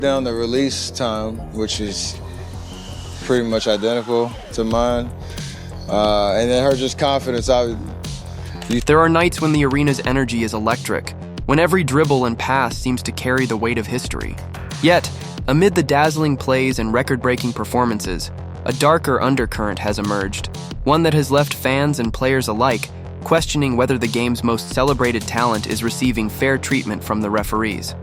down the release time, which is pretty much identical to mine. And then her just confidence. There are nights when the arena's energy is electric, when every dribble and pass seems to carry the weight of history. Yet, amid the dazzling plays and record-breaking performances, a darker undercurrent has emerged, one that has left fans and players alike questioning whether the game's most celebrated talent is receiving fair treatment from the referees.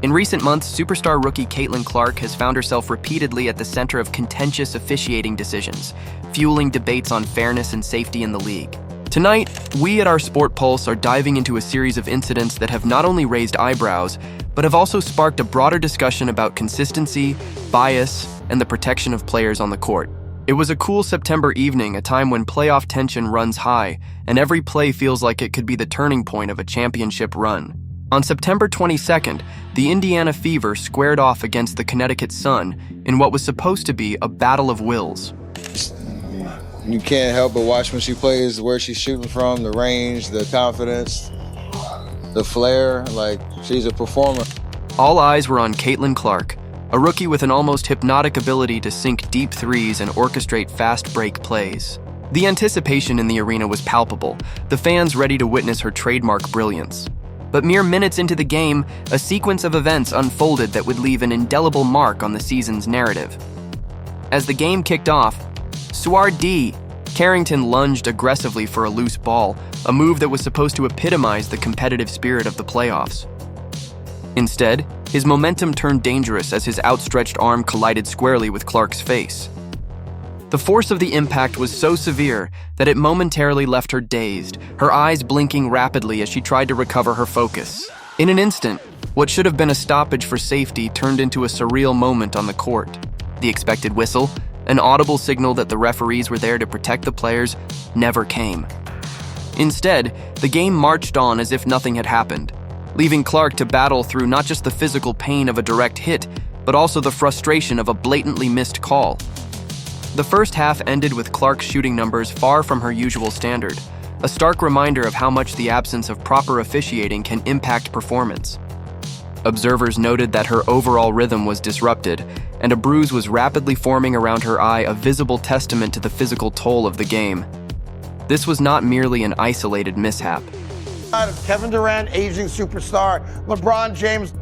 In recent months, superstar rookie Caitlin Clark has found herself repeatedly at the center of contentious officiating decisions, fueling debates on fairness and safety in the league. Tonight, we at our Sport Pulse are diving into a series of incidents that have not only raised eyebrows, but have also sparked a broader discussion about consistency, bias, and the protection of players on the court. It was a cool September evening, a time when playoff tension runs high, and every play feels like it could be the turning point of a championship run. On September 22nd, the Indiana Fever squared off against the Connecticut Sun in what was supposed to be a battle of wills. You can't help but watch when she plays, where she's shooting from, the range, the confidence, the flair. Like, she's a performer. All eyes were on Caitlin Clark, a rookie with an almost hypnotic ability to sink deep threes and orchestrate fast break plays. The anticipation in the arena was palpable, the fans ready to witness her trademark brilliance. But mere minutes into the game, a sequence of events unfolded that would leave an indelible mark on the season's narrative. As the game kicked off, Sward D. Carrington lunged aggressively for a loose ball, a move that was supposed to epitomize the competitive spirit of the playoffs. Instead, his momentum turned dangerous as his outstretched arm collided squarely with Clark's face. The force of the impact was so severe that it momentarily left her dazed, her eyes blinking rapidly as she tried to recover her focus. In an instant, what should have been a stoppage for safety turned into a surreal moment on the court. The expected whistle, an audible signal that the referees were there to protect the players, never came. Instead, the game marched on as if nothing had happened, leaving Clark to battle through not just the physical pain of a direct hit, but also the frustration of a blatantly missed call. The first half ended with Clark's shooting numbers far from her usual standard, a stark reminder of how much the absence of proper officiating can impact performance. Observers noted that her overall rhythm was disrupted, and a bruise was rapidly forming around her eye, a visible testament to the physical toll of the game. This was not merely an isolated mishap. Kevin Durant, aging superstar, LeBron James,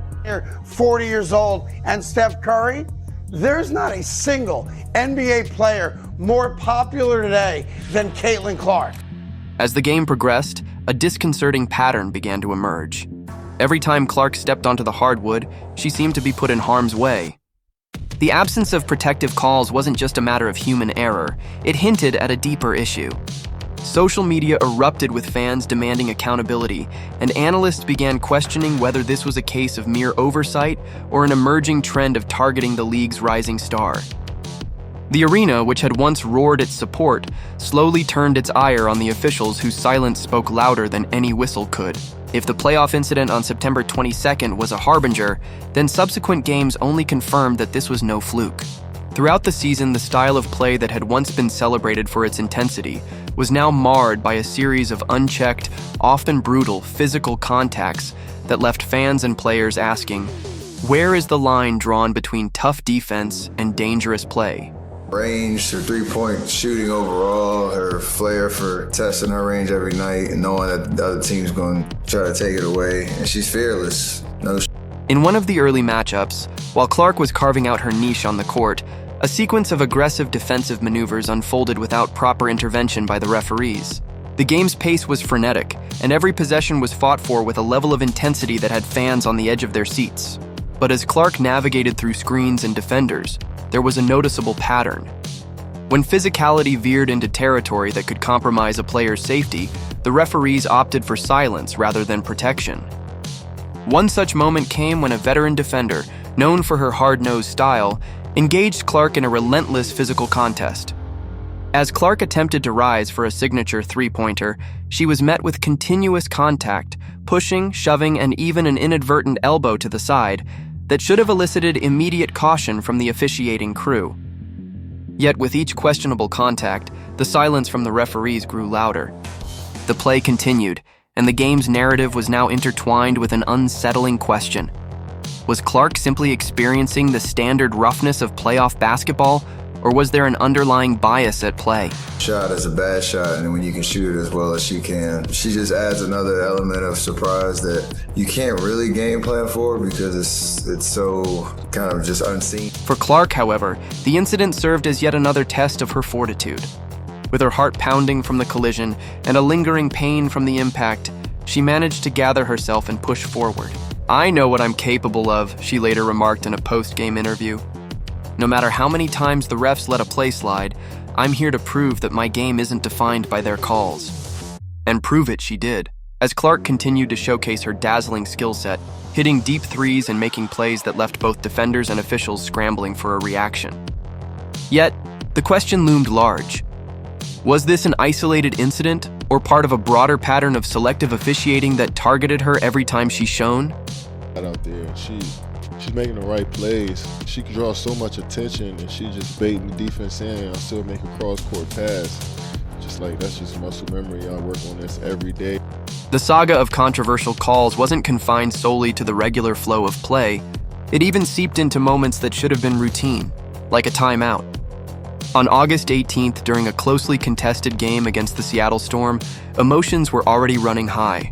40 years old, and Steph Curry, there's not a single NBA player more popular today than Caitlin Clark. As the game progressed, a disconcerting pattern began to emerge. Every time Clark stepped onto the hardwood, she seemed to be put in harm's way. The absence of protective calls wasn't just a matter of human error, it hinted at a deeper issue. Social media erupted with fans demanding accountability, and analysts began questioning whether this was a case of mere oversight or an emerging trend of targeting the league's rising star. The arena, which had once roared its support, slowly turned its ire on the officials whose silence spoke louder than any whistle could. If the playoff incident on September 22nd was a harbinger, then subsequent games only confirmed that this was no fluke. Throughout the season, the style of play that had once been celebrated for its intensity was now marred by a series of unchecked, often brutal, physical contacts that left fans and players asking, where is the line drawn between tough defense and dangerous play? Range, her three-point shooting overall, her flair for testing her range every night and knowing that the other team's going to try to take it away. And she's fearless. In one of the early matchups, while Clark was carving out her niche on the court, a sequence of aggressive defensive maneuvers unfolded without proper intervention by the referees. The game's pace was frenetic, and every possession was fought for with a level of intensity that had fans on the edge of their seats. But as Clark navigated through screens and defenders, there was a noticeable pattern. When physicality veered into territory that could compromise a player's safety, the referees opted for silence rather than protection. One such moment came when a veteran defender, known for her hard-nosed style, engaged Clark in a relentless physical contest. As Clark attempted to rise for a signature three-pointer, she was met with continuous contact, pushing, shoving, and even an inadvertent elbow to the side that should have elicited immediate caution from the officiating crew. Yet with each questionable contact, the silence from the referees grew louder. The play continued, and the game's narrative was now intertwined with an unsettling question. Was Clark simply experiencing the standard roughness of playoff basketball, or was there an underlying bias at play? Shot is a bad shot, and when you can shoot it as well as she can, she just adds another element of surprise that you can't really game plan for because it's so kind of just unseen. For Clark, however, the incident served as yet another test of her fortitude. With her heart pounding from the collision and a lingering pain from the impact, she managed to gather herself and push forward. "I know what I'm capable of," she later remarked in a post-game interview. "No matter how many times the refs let a play slide, I'm here to prove that my game isn't defined by their calls." And prove it she did, as Clark continued to showcase her dazzling skill set, hitting deep threes and making plays that left both defenders and officials scrambling for a reaction. Yet, the question loomed large. Was this an isolated incident, or part of a broader pattern of selective officiating that targeted her every time she shone? Out there, she's making the right plays. She can draw so much attention, and she just baiting the defense in and still make a cross-court pass. That's just muscle memory. I work on this every day. The saga of controversial calls wasn't confined solely to the regular flow of play. It even seeped into moments that should have been routine, like a timeout. On August 18th, during a closely contested game against the Seattle Storm, emotions were already running high.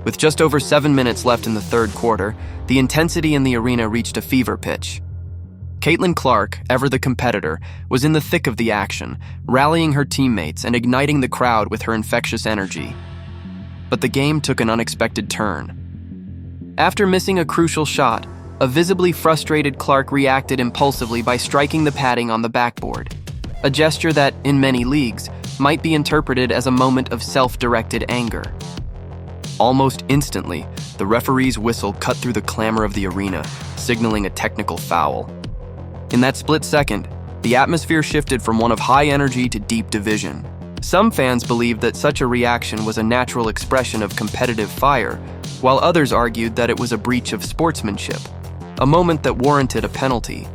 With just over 7 minutes left in the third quarter, the intensity in the arena reached a fever pitch. Caitlin Clark, ever the competitor, was in the thick of the action, rallying her teammates and igniting the crowd with her infectious energy. But the game took an unexpected turn. After missing a crucial shot, a visibly frustrated Clark reacted impulsively by striking the padding on the backboard, a gesture that, in many leagues, might be interpreted as a moment of self-directed anger. Almost instantly, the referee's whistle cut through the clamor of the arena, signaling a technical foul. In that split second, the atmosphere shifted from one of high energy to deep division. Some fans believed that such a reaction was a natural expression of competitive fire, while others argued that it was a breach of sportsmanship, a moment that warranted a penalty.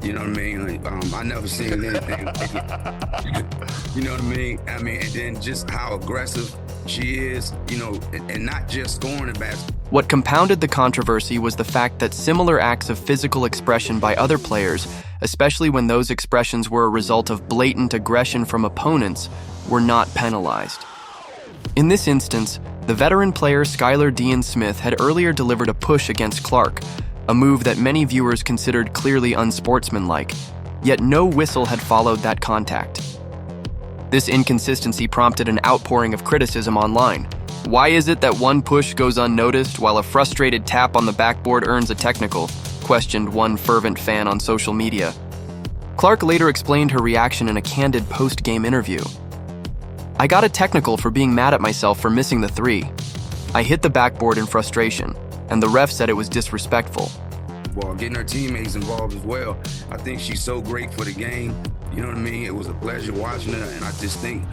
You know what I mean? I never seen anything like it. You know what I mean? And then just how aggressive she is, and not just scoring the basket. What compounded the controversy was the fact that similar acts of physical expression by other players, especially when those expressions were a result of blatant aggression from opponents, were not penalized. In this instance, the veteran player Skylar Dean Smith had earlier delivered a push against Clark, a move that many viewers considered clearly unsportsmanlike, yet no whistle had followed that contact. This inconsistency prompted an outpouring of criticism online. Why is it that one push goes unnoticed while a frustrated tap on the backboard earns a technical? Questioned one fervent fan on social media. Clark later explained her reaction in a candid post-game interview. "I got a technical for being mad at myself for missing the three. I hit the backboard in frustration, and the ref said it was disrespectful." Well, getting her teammates involved as well. I think she's so great for the game. You know what I mean? It was a pleasure watching her, and I just think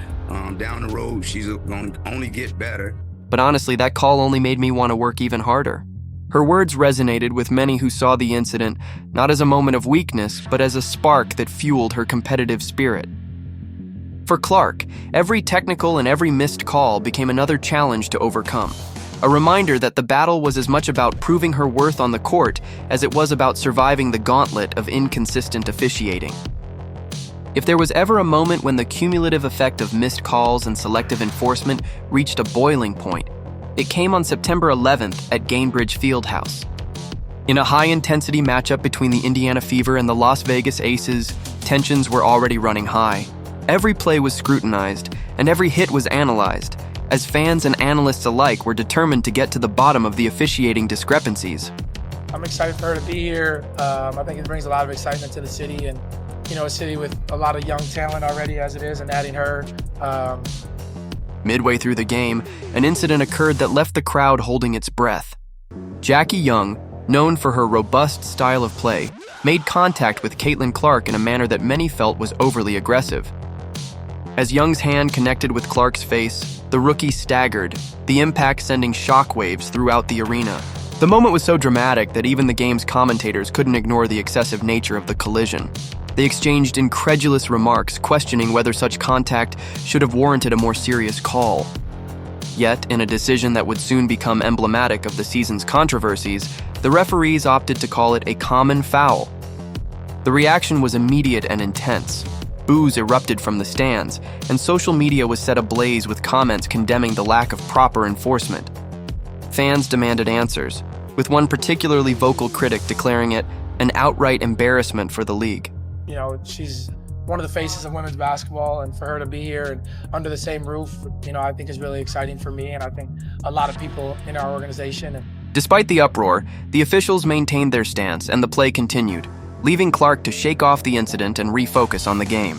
down the road, she's going to only get better. But honestly, that call only made me want to work even harder. Her words resonated with many who saw the incident not as a moment of weakness, but as a spark that fueled her competitive spirit. For Clark, every technical and every missed call became another challenge to overcome. A reminder that the battle was as much about proving her worth on the court as it was about surviving the gauntlet of inconsistent officiating. If there was ever a moment when the cumulative effect of missed calls and selective enforcement reached a boiling point, it came on September 11th at Gainbridge Fieldhouse. In a high-intensity matchup between the Indiana Fever and the Las Vegas Aces, tensions were already running high. Every play was scrutinized, and every hit was analyzed, as fans and analysts alike were determined to get to the bottom of the officiating discrepancies. I'm excited for her to be here. I think it brings a lot of excitement to the city, and a city with a lot of young talent already as it is, and adding her. Midway through the game, an incident occurred that left the crowd holding its breath. Jackie Young, known for her robust style of play, made contact with Caitlin Clark in a manner that many felt was overly aggressive. As Young's hand connected with Clark's face, the rookie staggered, the impact sending shockwaves throughout the arena. The moment was so dramatic that even the game's commentators couldn't ignore the excessive nature of the collision. They exchanged incredulous remarks, questioning whether such contact should have warranted a more serious call. Yet, in a decision that would soon become emblematic of the season's controversies, the referees opted to call it a common foul. The reaction was immediate and intense. Boos erupted from the stands, and social media was set ablaze with comments condemning the lack of proper enforcement. Fans demanded answers, with one particularly vocal critic declaring it an outright embarrassment for the league. You know, she's one of the faces of women's basketball, and for her to be here and under the same roof, you know, I think is really exciting for me, and I think a lot of people in our organization. Despite the uproar, the officials maintained their stance and the play continued, leaving Clark to shake off the incident and refocus on the game.